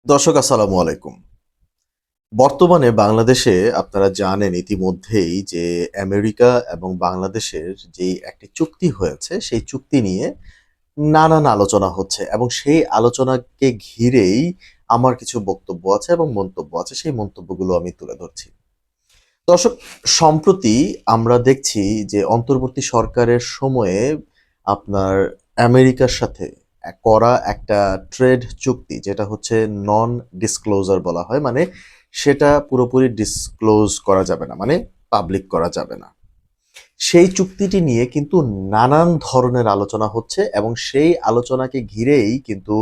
দর্শক আসসালামু আলাইকুম। বর্তমানে বাংলাদেশে আপনারা জানেন ইতিমধ্যেই যে আমেরিকা এবং বাংলাদেশের যেই একটি চুক্তি হয়েছে, সেই চুক্তি নিয়ে নানান আলোচনা হচ্ছে এবং সেই আলোচনাকে ঘিরেই আমার কিছু বক্তব্য আছে এবং মন্তব্য আছে। সেই মন্তব্যগুলো আমি তুলে ধরছি। দর্শক, সম্প্রতি আমরা দেখছি যে অন্তর্বর্তী সরকারের সময়ে আপনার আমেরিকার সাথে করা একটা ট্রেড চুক্তি যেটা হচ্ছে নন ডিসক্লোজার বলা হয়। মানে সেটা পুরোপুরি ডিসক্লোজ করা যাবে না। মানে পাবলিক করা যাবে না। সেই চুক্তিটি নিয়ে কিন্তু নানান ধরনের আলোচনা হচ্ছে এবং সেই আলোচনাকে ঘিরেই কিন্তু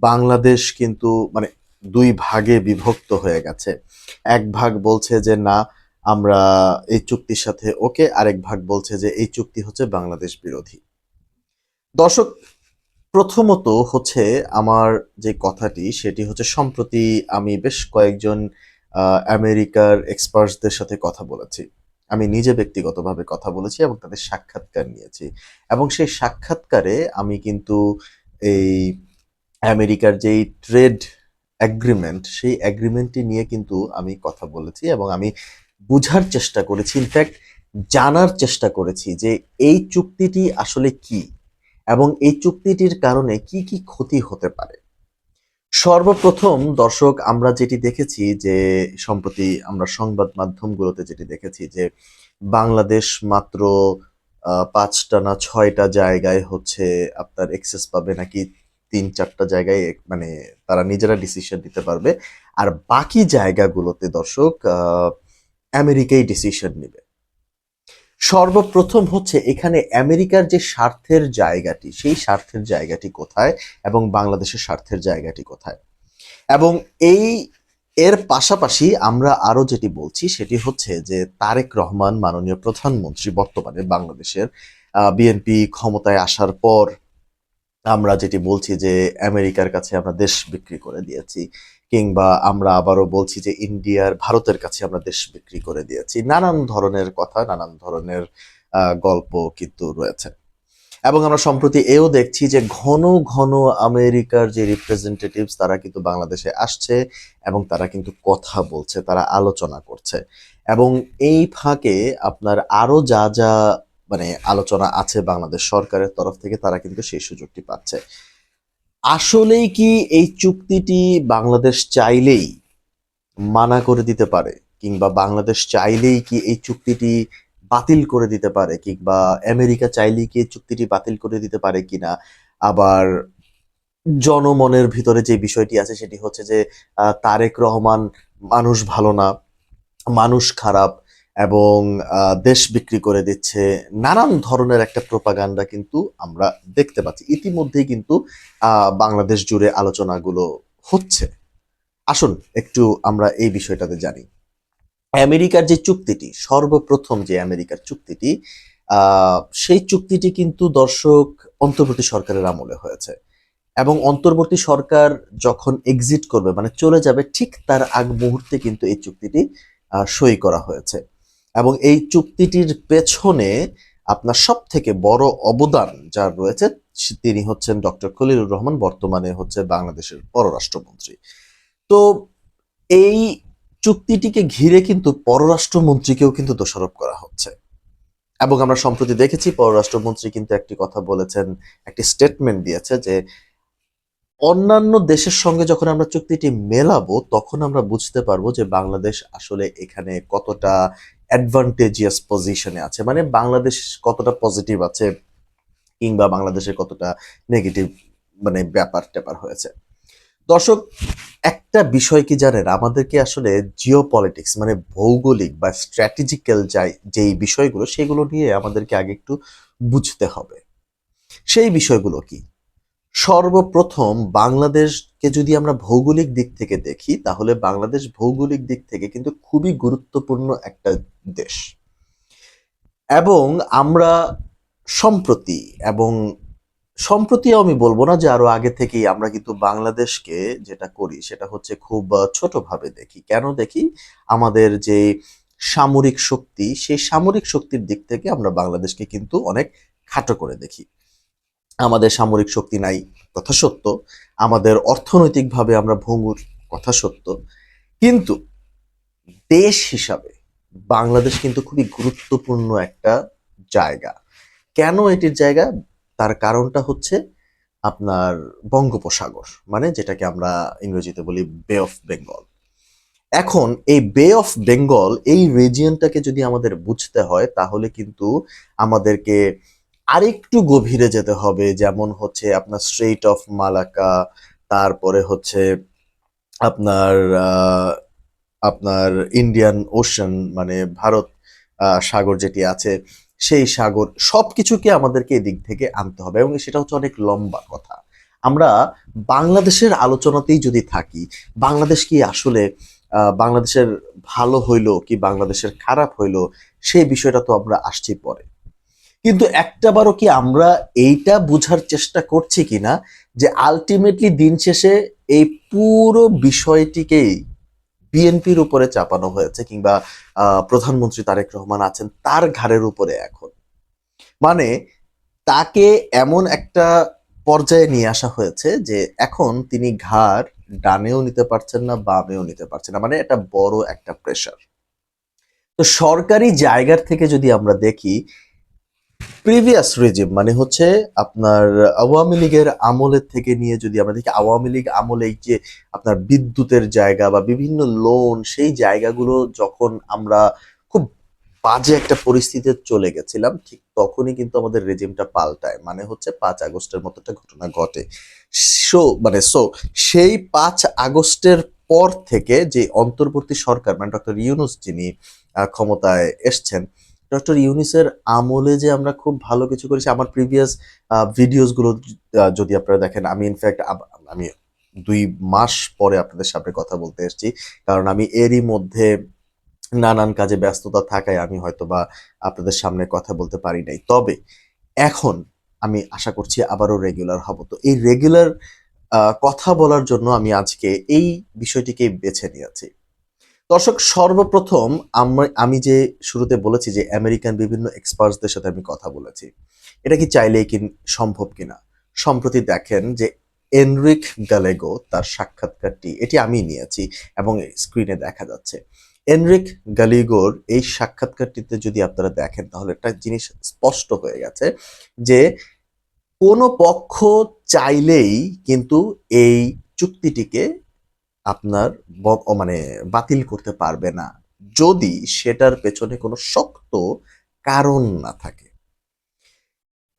বাংলাদেশ কিন্তু মানে ২ ভাগে বিভক্ত হয়ে গেছে। এক ভাগ বলছে যে, "না, আমরা এই চুক্তির সাথে ওকে।" আরেক ভাগ বলছে যে, "এই চুক্তি হচ্ছে বাংলাদেশ বিরোধী।" দর্শক, প্রথমত হচ্ছে আমার যে কথাটি সেটি হচ্ছে সম্প্রতি আমি বেশ কয়েকজন আমেরিকার এক্সপার্টসদের সাথে কথা বলেছি। আমি নিজে ব্যক্তিগতভাবে কথা বলেছি এবং তাদের সাক্ষাৎকার নিয়েছি। এবং সেই সাক্ষাৎকারে আমি কিন্তু এই আমেরিকার যেই ট্রেড এগ্রিমেন্ট সেই এগ্রিমেন্টটি নিয়ে কিন্তু আমি কথা বলেছি এবং আমি বুঝার চেষ্টা করেছি। ইনফ্যাক্ট জানার চেষ্টা করেছি যে এই চুক্তিটি আসলে কি? এবং এই চুক্তিটির কারণে কি, কি ক্ষতি হতে পারে? সর্বপ্রথম দর্শক, আমরা যেটি দেখেছি যে সম্প্রতি আমরা সংবাদ মাধ্যমগুলোতে যেটি দেখেছি যে বাংলাদেশ মাত্র ৫ টা না ৬ টা জায়গায় হচ্ছে আপনার অ্যাক্সেস পাবে নাকি ৩-৪ টা জায়গায় মানে তারা নিজেরা ডিসিশন নিতে পারবে। আর বাকি জায়গাগুলোতে দর্শক আমেরিকাই ডিসিশন নিবে। সর্বপ্রথম হচ্ছে এখানে আমেরিকার যে স্বার্থের জায়গাটি, সেই স্বার্থের জায়গাটি কোথায় এবং বাংলাদেশের স্বার্থের জায়গাটি কোথায়? এবং এই এর পাশাপাশি আমরা আরো যেটি বলছি সেটি হচ্ছে যে তারেক রহমান মাননীয় প্রধানমন্ত্রী বর্তমানে বাংলাদেশের বিএনপি ক্ষমতায় আসার পর আমরা যেটি বলছি যে আমেরিকার কাছে আমরা দেশ বিক্রি করে দিয়েছি, কিংবা আমরা আবারও বলছি যে ভারতের কাছে আমরা দেশ বিক্রি করে দিয়েছি। নানান ধরনের কথা, নানান ধরনের গল্প কিন্তু রয়েছে। এবং আমরা সম্প্রতি এও দেখছি যে ঘন ঘন আমেরিকার যে রিপ্রেজেন্টেটিভস তারা কিন্তু বাংলাদেশে আসছে এবং তারা কিন্তু কথা বলছে, তারা আলোচনা করছে। এবং এই ফাঁকে আপনার আরো যা যা মানে আলোচনা আছে বাংলাদেশ সরকারের তরফ থেকে তারা কিন্তু সেই সুযোগটি পাচ্ছে। আসলেই কি এই চুক্তিটি বাংলাদেশ চাইলেই মানা করে দিতে পারে, কিংবা বাংলাদেশ চাইলেই কি এই চুক্তিটি বাতিল করে দিতে পারে, কিংবা আমেরিকা চাইলেই কি এই চুক্তিটি বাতিল করে দিতে পারে কিনা? আবার জনমনের ভিতরে যে বিষয়টি আছে সেটি হচ্ছে যে তারেক রহমান মানুষ ভালো না, মানুষ খারাপ এবং দেশ বিক্রি করে দিচ্ছে। নানান ধরনের একটা প্রোপাগান্ডা কিন্তু আমরা দেখতে পাচ্ছি। ইতিমধ্যেই কিন্তু বাংলাদেশ জুড়ে আলোচনাগুলো হচ্ছে। আসুন একটু আমরা এই বিষয়টাতে জানি। আমেরিকার যে চুক্তিটি, সর্বপ্রথম যে আমেরিকার চুক্তিটি, সেই চুক্তিটি কিন্তু দর্শক অন্তর্বর্তী সরকারের আমলে হয়েছে। এবং অন্তর্বর্তী সরকার যখন এক্সিট করবে মানে চলে যাবে ঠিক তার আগ মুহূর্তে কিন্তু এই চুক্তিটি সই করা হয়েছে। এবং এই চুক্তিটির পেছনে আপনার সবথেকে বড় অবদান যার রয়েছে তিনি হচ্ছেন ডক্টর খলিলুর রহমান, বর্তমানে হচ্ছে বাংলাদেশের পররাষ্ট্রমন্ত্রী। তো এই চুক্তিটিকে ঘিরে কিন্তু পররাষ্ট্রমন্ত্রীকেও কিন্তু দোষারোপ করা হচ্ছে। এবং আমরা সম্প্রতি দেখেছি পররাষ্ট্রমন্ত্রী কিন্তু একটি কথা বলেছেন, একটি স্টেটমেন্ট দিয়েছে যে অন্যান্য দেশের সঙ্গে যখন আমরা চুক্তিটি মেলাবো তখন আমরা বুঝতে পারবো যে বাংলাদেশ আসলে এখানে কতটা অ্যাডভান্টেজিয়াস পজিশনে আছে, মানে বাংলাদেশ কতটা পজিটিভ আছে কিংবা বাংলাদেশের কতটা নেগেটিভ মানে ব্যাপার ট্যাপার হয়েছে। দর্শক, একটা বিষয় কি জানেন, আমাদেরকে আসলে জিও পলিটিক্স মানে ভৌগোলিক বা স্ট্র্যাটেজিক্যাল যেই বিষয়গুলো সেগুলো নিয়ে আমাদেরকে আগে একটু বুঝতে হবে। সেই বিষয়গুলো কি? সর্বপ্রথম বাংলাদেশকে যদি আমরা ভৌগোলিক দিক থেকে দেখি তাহলে বাংলাদেশ ভৌগোলিক দিক থেকে কিন্তু খুবই গুরুত্বপূর্ণ একটা দেশ। এবং আমরা সম্প্রতি এবং সম্প্রতিও আমি বলবো না যে আরো আগে থেকেই আমরা কিন্তু বাংলাদেশকে যেটা করি সেটা হচ্ছে খুব ছোটভাবে দেখি। কেন দেখি? আমাদের যে সামরিক শক্তি, সেই সামরিক শক্তির দিক থেকে আমরা বাংলাদেশকে কিন্তু অনেক খাটো করে দেখি। আমাদের সামরিক শক্তি নাই, কথা সত্য। আমাদের অর্থনৈতিকভাবে আমরা ভঙ্গুর, কথা সত্য। কিন্তু দেশ হিসাবে বাংলাদেশ কিন্তু খুবই গুরুত্বপূর্ণ একটা জায়গা। কেন এটির জায়গা? তার কারণটা হচ্ছে আপনার বঙ্গোপসাগর, মানে যেটাকে আমরা ইংরেজিতে বলি বে অফ বেঙ্গল। এখন এই বে অফ বেঙ্গল এই রিজিয়নটাকে যদি আমাদের বুঝতে হয়, তাহলে কিন্তু আমাদেরকে আরেকটু গভীরে যেতে হবে। যেমন হচ্ছে আপনার স্ট্রেইট অফ মালাক্কা, তারপরে হচ্ছে আপনার আপনার ইন্ডিয়ান ওশান, মানে ভারত সাগর যেটি আছে, সেই সাগর সবকিছুকে আমাদেরকে এদিক থেকে আনতে হবে, এবং সেটা হচ্ছে অনেক লম্বা কথা। আমরা বাংলাদেশের আলোচনাতেই যদি থাকি, বাংলাদেশ কি আসলে বাংলাদেশের ভালো হইলো কি বাংলাদেশের খারাপ হইলো, সেই বিষয়টা তো আমরা আসছি পরে। কিন্তু একটাবারও কি আমরা এইটা বোঝার চেষ্টা করছি কিনা যে আলটিমেটলি দিন শেষে এই পুরো বিষয়টিকেই বিএনপির উপরে চাপানো হয়েছে, কিংবা প্রধানমন্ত্রী তারেক রহমান আছেন তার ঘাড়ের উপরে এখন। মানে তাকে এমন একটা পর্যায়ে নিয়ে আসা হয়েছে যে এখন তিনি ঘাড় ডানেও নিতে পারছেন না, বামেও নিতে পারছেন না, মানে এটা বড় একটা প্রেশার। তো সরকারি জায়গার থেকে যদি আমরা দেখি, প্রিভিয়াস রেজিম মানে হচ্ছে আপনার আওয়ামী লীগের আমলের থেকে নিয়ে যদি আমরা দেখি, আওয়ামী লীগ আমলে এই যে আপনার বিদ্যুতের জায়গা বা বিভিন্ন লোন, সেই জায়গাগুলো যখন আমরা খুব বাজে একটা পরিস্থিতিতে চলে গেছিলাম, ঠিক তখনই কিন্তু আমাদের রেজিমটা পাল্টায়, মানে হচ্ছে 5 আগস্টের মতো একটা ঘটনা ঘটে। সো সেই 5 আগস্টের পর থেকে যে অন্তর্বর্তী সরকার, মানে ডক্টর ইউনূস যিনি ক্ষমতায় এসছেন, ডক্টর ইউনূসের আমলে যে আমরা খুব ভালো কিছু করেছি। আমার প্রিভিয়াস ভিডিওস গুলো যদি আপনারা দেখেন, আমি ইনফ্যাক্ট আমি 2 মাস পরে আপনাদের সামনে কথা বলতে এসেছি, কারণ আমি এরই মধ্যে নানান কাজে ব্যস্ততা থাকায় আমি হয়তোবা আপনাদের সামনে কথা বলতে পারি নাই। তবে এখন আমি আশা করছি আবারও রেগুলার হব। তো এই রেগুলার কথা বলার জন্য আমি আজকে এই বিষয়টিকে বেছে নিয়েছি। দর্শক, সর্বপ্রথম আমি যে শুরুতে বলেছি যে আমেরিকান বিভিন্ন এক্সপার্টসদের সাথে আমি কথা বলেছি, এটা কি চাইলেই কি সম্ভব কিনা? সম্প্রতি দেখেন যে এনরিক গালেগো তার সাক্ষাৎকারটি, এটি আমি নিয়েছি এবং স্ক্রিনে দেখা যাচ্ছে। এনরিক গালিগোর এই সাক্ষাৎকারটিতে যদি আপনারা দেখেন, তাহলে একটা জিনিস স্পষ্ট হয়ে গেছে যে কোনো পক্ষ চাইলেই কিন্তু এই চুক্তিটিকে আপনার মানে বাতিল করতে পারবে না, যদি সেটার পেছনে কোনো শক্ত কারণ না থাকে।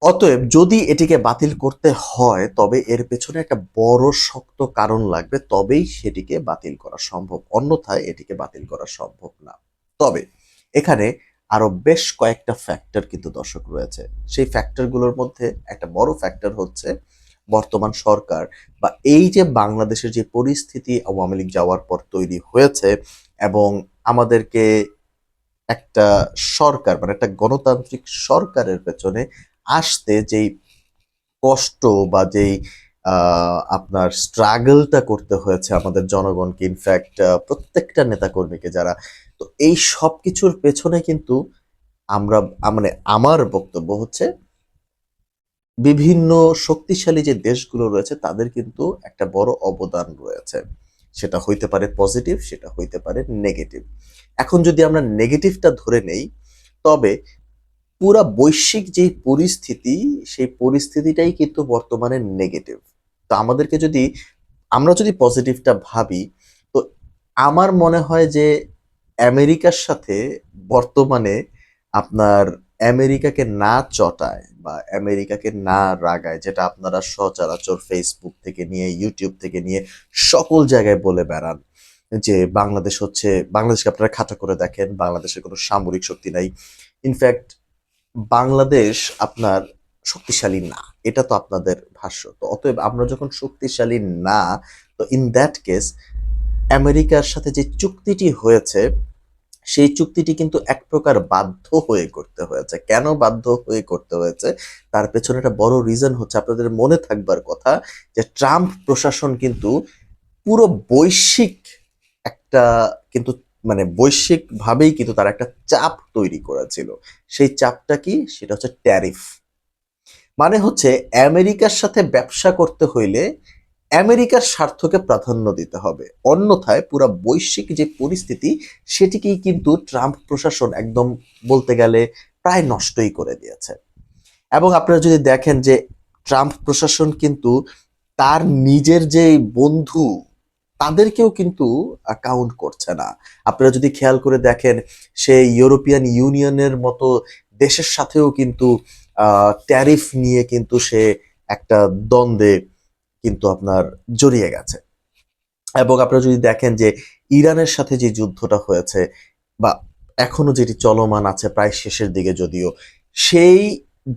অতএব যদি এটিকে বাতিল করতে হয়, তবে এর পেছনে একটা বড় শক্ত কারণ লাগবে, তবেই সেটিকে বাতিল করা সম্ভব, অন্যথায় এটিকে বাতিল করা সম্ভব না। তবে এখানে আরো বেশ কয়েকটা ফ্যাক্টর কিন্তু দর্শক রয়েছে। সেই ফ্যাক্টরগুলোর মধ্যে একটা বড় ফ্যাক্টর হচ্ছে বর্তমান সরকার, বা এই যে বাংলাদেশের যে পরিস্থিতি আওয়ামী লীগ যাওয়ার পর তৈরি হয়েছে, এবং আমাদেরকে একটা সরকার, মানে একটা গণতান্ত্রিক সরকারের পেছনে আসতে যেই কষ্ট বা যেই আপনার স্ট্রাগলটা করতে হয়েছে আমাদের জনগণকে, ইনফ্যাক্ট প্রত্যেকটা নেতাকর্মীকে যারা, তো এই সব কিছুর পেছনে কিন্তু আমরা মানে আমার বক্তব্য হচ্ছে বিভিন্ন শক্তিশালী যে দেশগুলো রয়েছে তাদের কিন্তু একটা বড় অবদান রয়েছে। সেটা হইতে পারে পজিটিভ, সেটা হইতে পারে নেগেটিভ। এখন যদি আমরা নেগেটিভটা ধরে নেই, তবে পুরা বৈশ্বিক যে পরিস্থিতি, সেই পরিস্থিতিটাই কিন্তু বর্তমানে নেগেটিভ। তো আমাদেরকে যদি আমরা যদি পজিটিভটা ভাবি, তো আমার মনে হয় যে আমেরিকার সাথে বর্তমানে আপনার আমেরিকাকে না চটায় বা আমেরিকাকে না রাগায়, যেটা আপনারা সচরাচর ফেসবুক থেকে নিয়ে ইউটিউব থেকে নিয়ে সকল জায়গায় বলে বেড়ান যে বাংলাদেশ হচ্ছে, বাংলাদেশকে আপনারা খাটো করে দেখেন, বাংলাদেশের কোনো সামরিক শক্তি নাই। ইনফ্যাক্ট বাংলাদেশ আপনার শক্তিশালী না, এটা তো আপনাদের ভাষ্য। তো অতএব আমরা যখন শক্তিশালী না, তো ইন দ্যাট কেস আমেরিকার সাথে যে চুক্তিটি হয়েছে, সেই চুক্তিটি কিন্তু এক প্রকার বাধ্য হয়ে করতে হয়েছে। কেন বাধ্য হয়ে করতে হয়েছে? তার পেছনে একটা বড় রিজন হচ্ছে, আপনাদের মনে থাকবার কথা যে ট্রাম্প প্রশাসন কিন্তু পুরো বৈশ্বিক একটা কিন্তু মানে বৈশ্বিকভাবেই কিন্তু তারা একটা চাপ তৈরি করেছিল। সেই চাপটা কি? সেটা হচ্ছে ট্যারিফ। মানে হচ্ছে আমেরিকার সাথে ব্যবসা করতে হইলে আমেরিকার স্বার্থকে প্রাধান্য দিতে হবে, অন্যথায় পুরো বৈশ্বিক যে পরিস্থিতি সেটিকেই কিন্তু ট্রাম্প প্রশাসন একদম বলতে গেলে প্রায় নষ্টই করে দিয়েছে। এবং আপনারা যদি দেখেন যে ট্রাম্প প্রশাসন কিন্তু তার নিজের যে বন্ধু তাদেরকেও কিন্তু কাউন্ট করছে না। আপনারা যদি খেয়াল করে দেখেন, সে ইউরোপিয়ান ইউনিয়নের মতো দেশের সাথেও কিন্তু ট্যারিফ নিয়ে কিন্তু সে একটা দ্বন্দ্বে কিন্তু আপনার জড়িয়ে গেছে। এবং আপনারা যদি দেখেন যে ইরানের সাথে যে যুদ্ধটা হয়েছে বা এখনো যেটি চলমান আছে প্রায় শেষের দিকে যদিও, সেই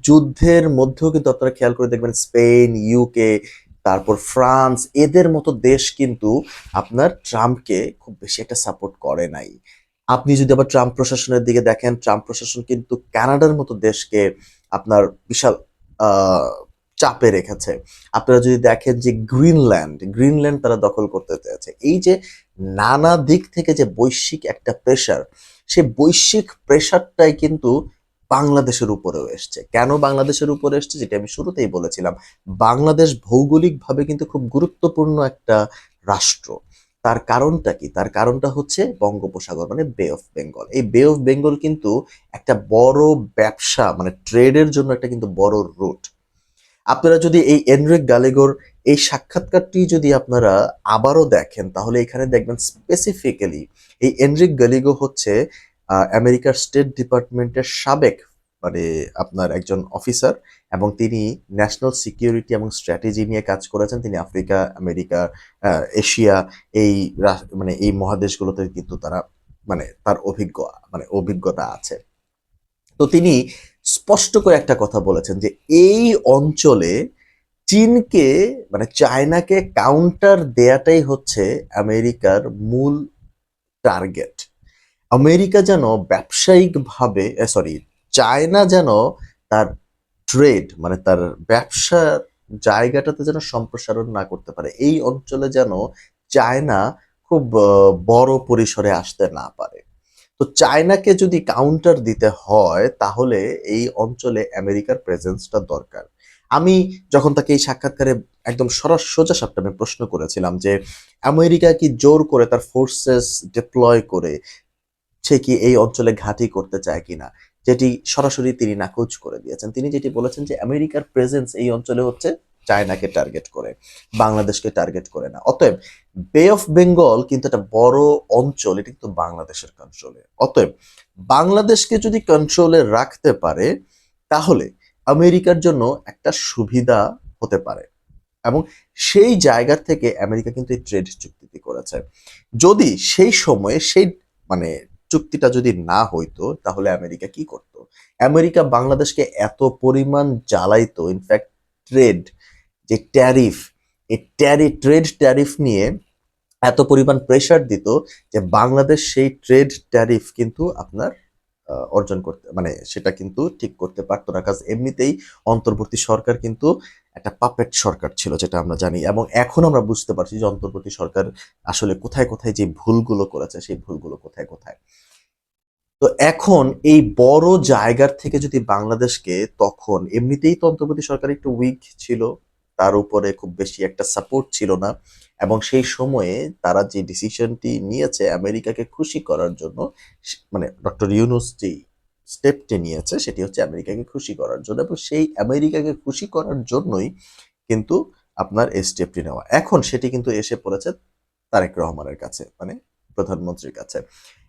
যুদ্ধের মধ্যেও কিন্তু আপনারা খেয়াল করে দেখবেন স্পেন, ইউকে, তারপর ফ্রান্স এদের মতো দেশ কিন্তু আপনার ট্রাম্পকে খুব বেশি একটা সাপোর্ট করে নাই। আপনি যদি আবার ট্রাম্প প্রশাসনের দিকে দেখেন, ট্রাম্প প্রশাসন কিন্তু কানাডার মতো দেশকে আপনার বিশাল আহ চাপে রেখেছে। আপনারা যদি দেখেন যে গ্রিনল্যান্ড তারা দখল করতে চেয়েছে। এই যে নানা দিক থেকে যে বৈশ্বিক একটা প্রেশার, সেই বৈশ্বিক প্রেশারটাই কিন্তু বাংলাদেশের উপরেও এসছে। কেন বাংলাদেশের উপরে এসছে যেটা আমি শুরুতেই বলেছিলাম, বাংলাদেশ ভৌগোলিকভাবে কিন্তু খুব গুরুত্বপূর্ণ একটা রাষ্ট্র। তার কারণটা কি? তার কারণটা হচ্ছে বঙ্গোপসাগর মানে বে অফ বেঙ্গল। এই বে অফ বেঙ্গল কিন্তু একটা বড় ব্যবসা মানে ট্রেডের জন্য একটা কিন্তু বড় রুট। আপনারা যদি এই এনরিক গালেগোর এই সাক্ষাৎকারটি যদি আপনারা আবারও দেখেন তাহলে এখানে দেখবেন স্পেসিফিক্যালি এই এনরিক গালিগো হচ্ছে আমেরিকার স্টেট ডিপার্টমেন্টের সাবেক মানে আপনার একজন অফিসার, এবং তিনি ন্যাশনাল সিকিউরিটি এবং স্ট্র্যাটেজি নিয়ে কাজ করেছেন। তিনি আফ্রিকা, আমেরিকা, এশিয়া এই মানে এই মহাদেশগুলোতে কিন্তু তারা মানে তার অভিজ্ঞতা আছে। তো তিনি স্পষ্ট করে একটা কথা বলেছেন যে এই অঞ্চলে চীনকে মানে চায়নাকে কাউন্টার দেয়াটাই হচ্ছে আমেরিকার মূল টার্গেট। আমেরিকা যেন ব্যবসায়িকভাবে সরি চায়না যেন তার ট্রেড মানে তার ব্যবসার জায়গাটাতে যেন সম্প্রসারণ না করতে পারে, এই অঞ্চলে যেন চায়না খুব বড় পরিসরে আসতে না পারে। তো চায়নাকে যদি কাউন্টার দিতে হয় তাহলে এই অঞ্চলে আমেরিকার প্রেজেন্সটা দরকার। আমি যখন তাকে এই সাক্ষাৎকারে একদম সোজা সাপটা আমি প্রশ্ন করেছিলাম যে আমেরিকা কি জোর করে তার ফোর্সেস ডিপ্লয় করে সে কি এই অঞ্চলে ঘাঁটি করতে চায় কিনা, যেটি সরাসরি তিনি নাকচ করে দিয়েছেন। তিনি যেটি বলেছেন যে আমেরিকার প্রেজেন্স এই অঞ্চলে হচ্ছে চায়নাকে টার্গেট করে, বাংলাদেশকে টার্গেট করে না। অতএব বে অফ বেঙ্গল কিন্তু একটা বড় অঞ্চল, এটা কিন্তু বাংলাদেশের কন্ট্রোলে। অতএব বাংলাদেশকে যদি কন্ট্রোলে রাখতে পারে তাহলে আমেরিকার জন্য একটা সুবিধা হতে পারে, এবং সেই জায়গা থেকে আমেরিকা কিন্তু এই ট্রেড চুক্তিটি করেছে। যদি সেই সময়ে সেই মানে চুক্তিটা যদি না হইতো তাহলে আমেরিকা কি করত? আমেরিকা বাংলাদেশকে এত পরিমাণ জ্বালাইতো, ইনফ্যাক্ট ট্রেড যে ট্যারিফ, এই ট্রেড ট্যারিফ নিয়ে এত পরিমাণ প্রেশার দিত যে বাংলাদেশ সেই ট্রেড ট্যারিফ কিন্তু আপনার অর্জন করতে মানে সেটা কিন্তু ঠিক করতে পারতো না, কাজ এমনিতেই অন্তর্বর্তী সরকার কিন্তু একটা পাপেট সরকার ছিল যেটা আমরা জানি, এবং এখন আমরা বুঝতে পারছি যে অন্তর্বর্তী সরকার আসলে কোথায় কোথায় যে ভুলগুলো করেছে সেই ভুলগুলো কোথায় কোথায়। তো এখন এই বড় জায়গার থেকে যদি বাংলাদেশকে, তখন এমনিতেই তো অন্তর্বর্তী সরকার একটু উইক ছিল, তার উপরে খুব বেশি একটা সাপোর্ট ছিল না, এবং সেই সময়ে তারা যে ডিসিশনটি নিয়েছে আমেরিকাকে খুশি করার জন্য, মানে ডক্টর ইউনুস যে স্টেপটি নিয়েছে সেটি হচ্ছে আমেরিকাকে খুশি করার জন্য, এবং সেই আমেরিকাকে খুশি করার জন্যই কিন্তু আপনার এই স্টেপটি নেওয়া। এখন সেটি কিন্তু এসে পড়েছে তারেক রহমানের কাছে মানে প্রধানমন্ত্রীর কাছে।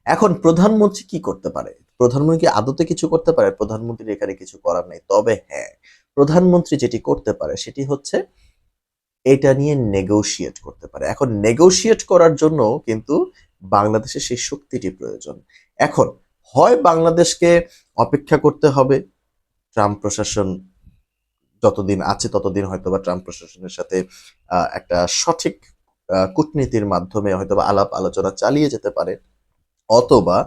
এখন প্রধানমন্ত্রী কি করতে পারে? প্রধানমন্ত্রী কি আদতে কিছু করতে পারে? প্রধানমন্ত্রীর এখানে কিছু করার নেই। তবে হ্যাঁ, প্রধানমন্ত্রী যেটি করতে পারে সেটি হচ্ছে এটা নিয়ে নেগোশিয়েট করতে পারে। এখন নেগোশিয়েট করার জন্য কিন্তু বাংলাদেশের সেই শক্তিটি প্রয়োজন। এখন হয় বাংলাদেশকে অপেক্ষা করতে হবে, ট্রাম্প প্রশাসন যতদিন আছে ততদিন হয়তোবা ট্রাম্প প্রশাসনের সাথে একটা সঠিক কূটনীতির মাধ্যমে হয়তোবা আলাপ আলোচনা চালিয়ে যেতে পারে, অথবা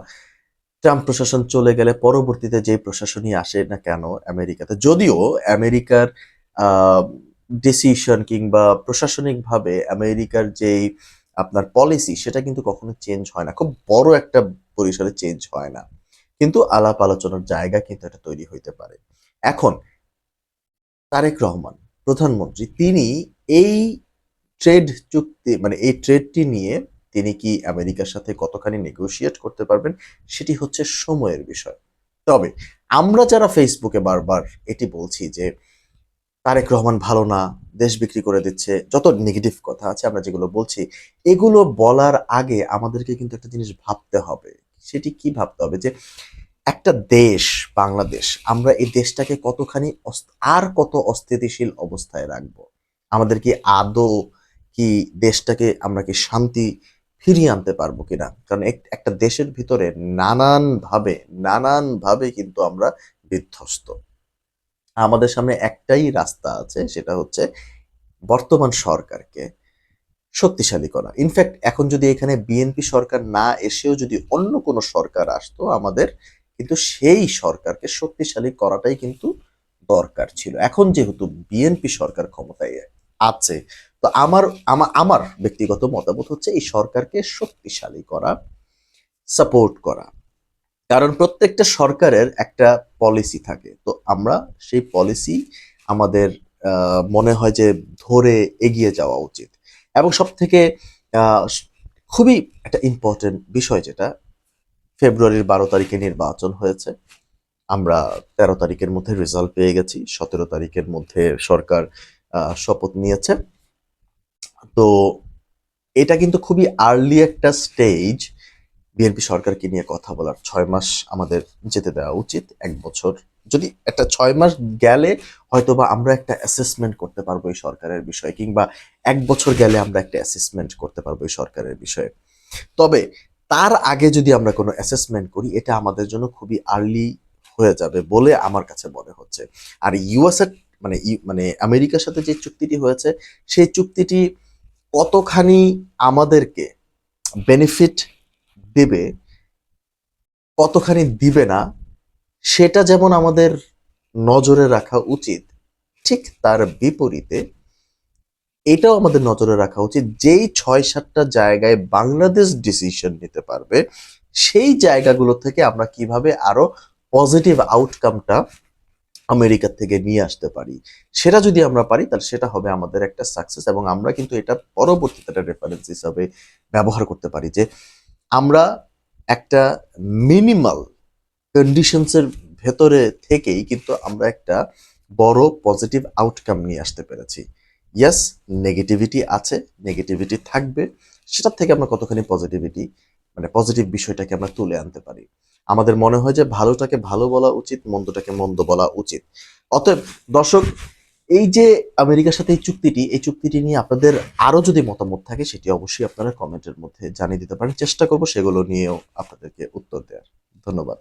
ট্রাম্প প্রশাসন চলে গেলে পরবর্তীতে যে প্রশাসনই আসে না কেন আমেরিকাতে, যদিও আমেরিকার ডিসিশন কিংবা প্রশাসনিকভাবে আমেরিকার যেই আপনার পলিসি সেটা কিন্তু কখনো চেঞ্জ হয় না, খুব বড় একটা পরিসরে চেঞ্জ হয় না, কিন্তু আলাপ আলোচনার জায়গা কিন্তু এটা তৈরি হইতে পারে। এখন তারেক রহমান প্রধানমন্ত্রী, তিনি এই ট্রেড চুক্তি মানে এই ট্রেডটি নিয়ে তিনি কি আমেরিকার সাথে কতখানি নেগোশিয়েট করতে পারবেন, সেটি হচ্ছে সময়ের বিষয়। তবে আমরা যারা ফেসবুকে বারবার এটি বলছি যে তারেক রহমান ভালো না, দেশ বিক্রি করে দিচ্ছে, যত নেগেটিভ কথা আছে আমরা যেগুলো বলছি, এগুলো বলার আগে আমাদেরকে কিন্তু একটা জিনিস ভাবতে হবে। সেটি কি ভাবতে হবে যে একটা দেশ বাংলাদেশ, আমরা এই দেশটাকে কতখানি আর কত অস্থিতিশীল অবস্থায় রাখবো? আমাদের কি আদৌ কি দেশটাকে আমরা কি শান্তি ফিরিয়ে আনতে পারবো কিনা? কারণ একটা দেশের ভিতরে নানান ভাবে কিন্তু আমরা বিধ্বস্ত। আমাদের সামনে একটাই রাস্তা আছে, সেটা হচ্ছে বর্তমান সরকারকে শক্তিশালী করা। ইনফ্যাক্ট এখন যদি এখানে বিএনপি সরকার না এসেও যদি অন্য কোনো সরকার আসতো, আমাদের কিন্তু সেই সরকারকে শক্তিশালী করাটাই কিন্তু দরকার ছিল। এখন যেহেতু বিএনপি সরকার ক্ষমতায় আছে, তো আমার ব্যক্তিগত মতামত হচ্ছে এই সরকারকে শক্তিশালী করা, সাপোর্ট করা। কারণ প্রত্যেকটা সরকারের একটা পলিসি থাকে, তো আমরা সেই পলিসি আমাদের মনে হয় যে ধরে এগিয়ে যাওয়া উচিত। এবং সব থেকে আহ, খুবই একটা ইম্পর্টেন্ট বিষয়, যেটা ফেব্রুয়ারির 12 তারিখে নির্বাচন হয়েছে, আমরা 13 তারিখের মধ্যে রেজাল্ট পেয়ে গেছি, 17 তারিখের মধ্যে সরকার শপথ নিয়েছে। তো এটা কিন্তু খুবই আর্লি একটা স্টেজ বিএনপি সরকারকে নিয়ে কথা বলার। 6 মাস আমাদের যেতে দেওয়া উচিত, 1 বছর যদি একটা 6 মাস গেলে হয়তোবা আমরা একটা অ্যাসেসমেন্ট করতে পারবো এই সরকারের বিষয়ে, কিংবা 1 বছর গেলে আমরা একটা অ্যাসেসমেন্ট করতে পারবো এই সরকারের বিষয়ে। তবে তার আগে যদি আমরা কোনো অ্যাসেসমেন্ট করি, এটা আমাদের জন্য খুবই আর্লি হয়ে যাবে বলে আমার কাছে মনে হচ্ছে। আর ইউএসএ মানে আমেরিকার সাথে যে চুক্তিটি হয়েছে, সেই চুক্তিটি কতখানি আমাদেরকে বেনিফিট দেবে, কতখানি দিবে না, সেটা যেমন আমাদের নজরে রাখা উচিত, ঠিক তার বিপরীতে এটাও আমাদের নজরে রাখা উচিত, যেই 6-7টা জায়গায় বাংলাদেশ ডিসিশন নিতে পারবে, সেই জায়গাগুলো থেকে আমরা কিভাবে আরো পজিটিভ আউটকামটা আমেরিকা থেকে নিয়ে আসতে পারি। সেটা যদি আমরা পারি, তাহলে সেটা হবে আমাদের একটা সাকসেস, এবং আমরা কিন্তু এটা পরবর্তীতে একটা রেফারেন্স হিসাবে ব্যবহার করতে পারি যে আমরা একটা মিনিমাল কন্ডিশনসের ভেতরে থেকেই কিন্তু আমরা একটা বড় পজিটিভ আউটকাম নিয়ে আসতে পেরেছি। ইয়েস, নেগেটিভিটি আছে, নেগেটিভিটি থাকবে, সেটার থেকে আমরা কতখানি পজিটিভিটি মানে পজিটিভ বিষয়টাকে আমরা তুলে আনতে পারি। আমাদের মনে হয় যে ভালোটাকে ভালো বলা উচিত, মন্দটাকে মন্দ বলা উচিত। অতএব দর্শক, এই যে আমেরিকার সাথে এই চুক্তিটি নিয়ে আপনাদের আরো যদি মতামত থাকে, সেটি অবশ্যই আপনারা কমেন্টের মধ্যে জানিয়ে দিতে পারেন। চেষ্টা করব সেগুলো নিয়েও আপনাদেরকে উত্তর দেওয়ার। ধন্যবাদ।